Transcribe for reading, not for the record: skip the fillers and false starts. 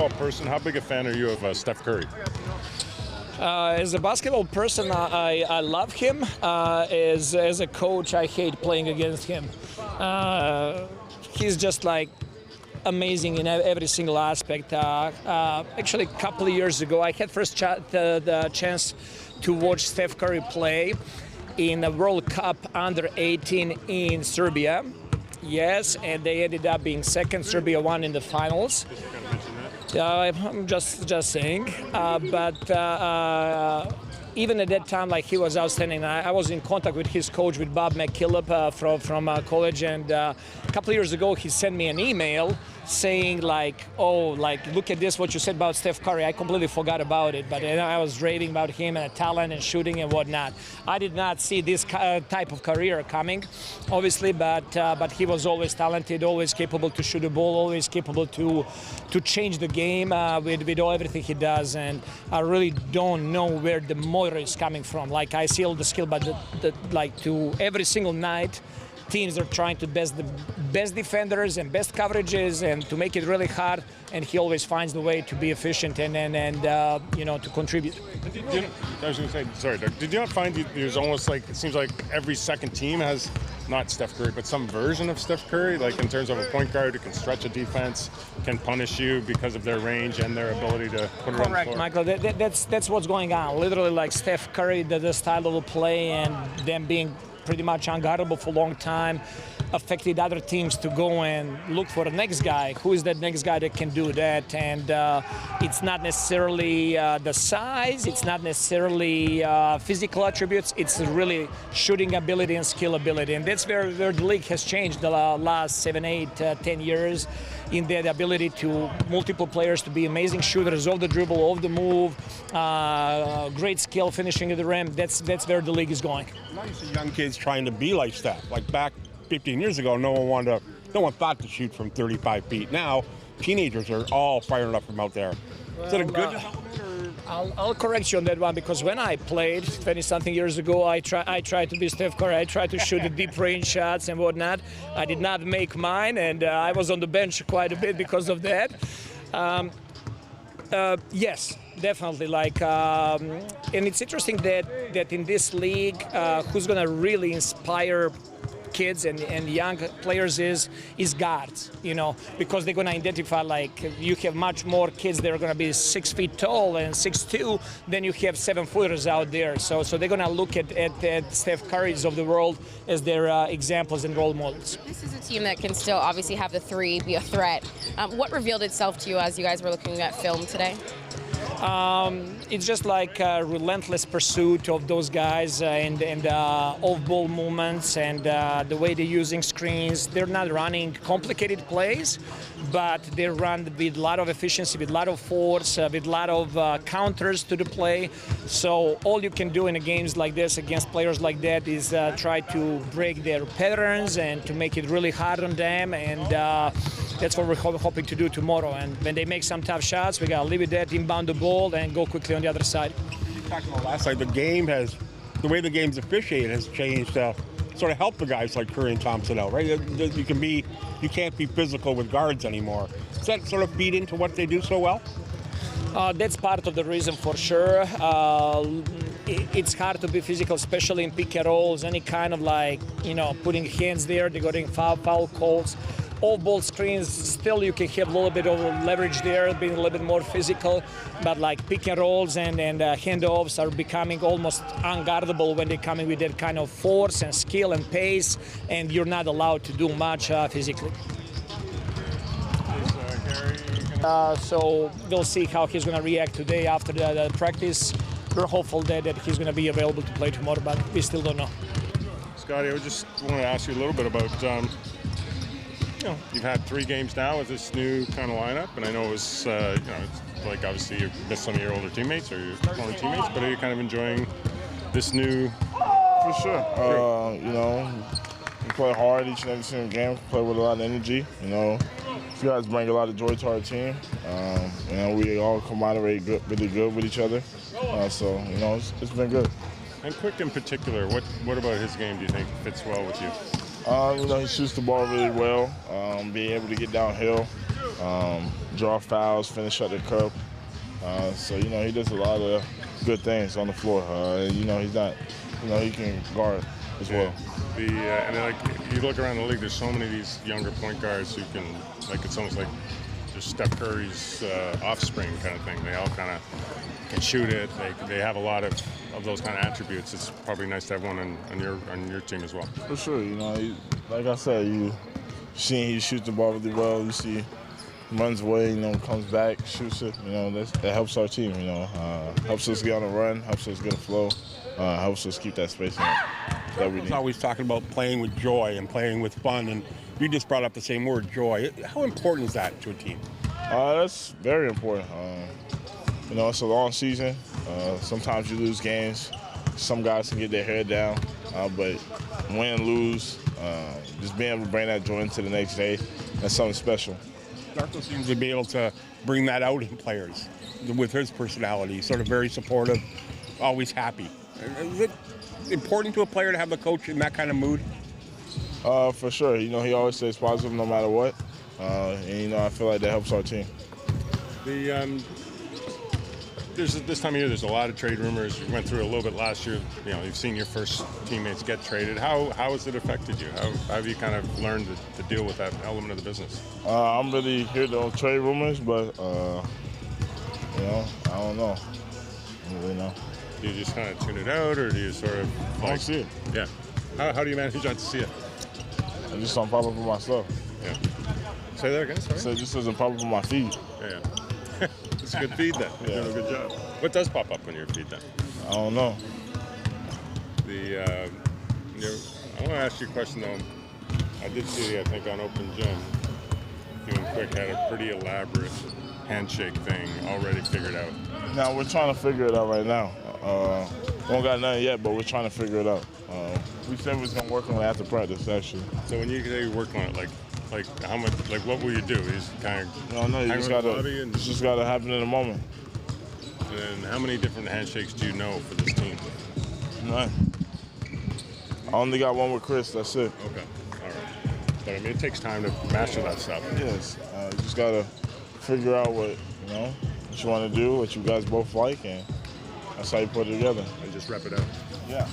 basketball person, how big a fan are you of Steph Curry? As a basketball person, I love him. As a coach, I hate playing against him. He's just like amazing in every single aspect. Actually, a couple of years ago, I had the chance to watch Steph Curry play in a World Cup under 18 in Serbia. Yes, and they ended up being second. Serbia won in the finals. I'm just saying, but even at that time, like, he was outstanding. I was in contact with his coach, with Bob McKillop from college, and a couple of years ago, he sent me an email saying like, oh, like, look at this, what you said about Steph Curry. I completely forgot about it, but I was raving about him and talent and shooting and whatnot. I did not see this type of career coming, obviously, but he was always talented, always capable to shoot the ball, always capable to change the game with everything he does. And I really don't know where the motor is coming from. Like, I see all the skill, but like, to every single night, teams are trying to best the best defenders and best coverages and to make it really hard, and he always finds the way to be efficient and you know, to contribute. I was going to say, sorry, Doug, did you not find there's almost like, it seems like every second team has not Steph Curry, but some version of Steph Curry, like in terms of a point guard who can stretch a defense, can punish you because of their range and their ability to put it on the floor? Correct, Michael. That's what's going on. Literally, like, Steph Curry, the style of play and them being pretty much unguardable for a long time affected other teams to go and look for the next guy. Who is that next guy that can do that? And it's not necessarily the size, it's not necessarily physical attributes, it's really shooting ability and skill ability. And that's where the league has changed the last 7, 8, 10 years, in their ability to multiple players to be amazing shooters off the dribble, off the move, great skill finishing at the rim. That's where the league is going. Now you see young kids trying to be like Steph. Like back 15 years ago, no one thought to shoot from 35 feet. Now, teenagers are all firing up from out there. Well, is that a good development? I'll correct you on that one, because when I played 20-something years ago, I tried to be Steph Curry. I tried to shoot the deep range shots and whatnot. I did not make mine, and I was on the bench quite a bit because of that. Yes, definitely. Like, and it's interesting that in this league, who's going to really inspire kids and young players is guards, you know, because they're going to identify, like, you have much more kids that are going to be 6 feet tall and 6'2" than you have 7-footers out there. So they're going to look at Steph Curry's of the world as their examples and role models. This is a team that can still obviously have the three, be a threat. What revealed itself to you as you guys were looking at film today? It's just like a relentless pursuit of those guys and off-ball movements and the way they're using screens. They're not running complicated plays, but they run with a lot of efficiency, with a lot of force, with a lot of counters to the play. So all you can do in a games like this against players like that is try to break their patterns and to make it really hard on them, and that's what we're hoping to do tomorrow. And when they make some tough shots, we got to leave it there, inbound the ball, and go quickly on the other side. You talked about last night, the way the game's officiated has changed to sort of help the guys like Curry and Thompson out, right? You can't be physical with guards anymore. Does that sort of feed into what they do so well? That's part of the reason for sure. It's hard to be physical, especially in pick and rolls, any kind of, like, you know, putting hands there, they're getting foul calls. Off-ball screens, still you can have a little bit of leverage there, being a little bit more physical, but like pick and rolls and handoffs are becoming almost unguardable when they're coming with that kind of force and skill and pace, and you're not allowed to do much physically. So we'll see how he's going to react today after the practice. We're hopeful that he's going to be available to play tomorrow, but we still don't know. Scottie, I just want to ask you a little bit about, you know, you've had 3 games now with this new kind of lineup, and I know it was, you know, it's like obviously you missed some of your older teammates or your former teammates, but are you kind of enjoying this new? For sure. You know, we play hard each and every single game, play with a lot of energy. You know, you guys bring a lot of joy to our team. You know, we all commemorate really good with each other. So, you know, it's been good. And Quick in particular, what about his game do you think fits well with you? You know, he shoots the ball really well, being able to get downhill, draw fouls, finish at the cup. So, you know, he does a lot of good things on the floor. And, you know, he's not, you know, he can guard as well. And like you look around the league, there's so many of these younger point guards who can, like, it's almost like just Steph Curry's offspring kind of thing. They all kind of can shoot it. They have a lot of those kind of attributes. It's probably nice to have one on your team as well. For sure, you know, like I said, you see he shoots the ball really well. You see he runs away, you know, comes back, shoots it. You know, that helps our team. You know, helps us get on a run, helps us get a flow, helps us keep that spacing that we need. Always talking about playing with joy and playing with fun, and you just brought up the same word, joy. How important is that to a team? That's very important. You know, it's a long season. Sometimes you lose games. Some guys can get their head down, but win, lose, just being able to bring that joy into the next day, that's something special. Darko seems to be able to bring that out in players with his personality, sort of very supportive, always happy. Is it important to a player to have a coach in that kind of mood? For sure. You know, he always stays positive no matter what. And, you know, I feel like that helps our team. This time of year, there's a lot of trade rumors. We went through it a little bit last year. You know, you've seen your first teammates get traded. How has it affected you? How have you kind of learned to deal with that element of the business? I'm really here to trade rumors, but, you know, I don't know. I don't really know. Do you just kind of tune it out, or do you sort of I don't see it. Yeah. How do you manage not to see it? I just don't pop up on my stuff. Yeah. Say that again, sorry? So it just doesn't pop up on my feed. Yeah. It's a good feed then. You're doing a good job. What does pop up on your feed then? I don't know. I want to ask you a question though. I did see, I think, on Open Gym, you and Quick had a pretty elaborate handshake thing already figured out. Now we're trying to figure it out right now. We don't got nothing yet, but we're trying to figure it out. We said we was gonna work on it after practice, actually. So when you say you work on it, like how much, like what will you do? You just kind of No, you just gotta happen in the moment. And then how many different handshakes do you know for this team? None. I only got one with Chris. That's it. Okay, all right. But I mean, it takes time to master that stuff. Yes, you just gotta figure out what you want to do, what you guys both like, and that's how you put it together. And just rep it out. Yeah.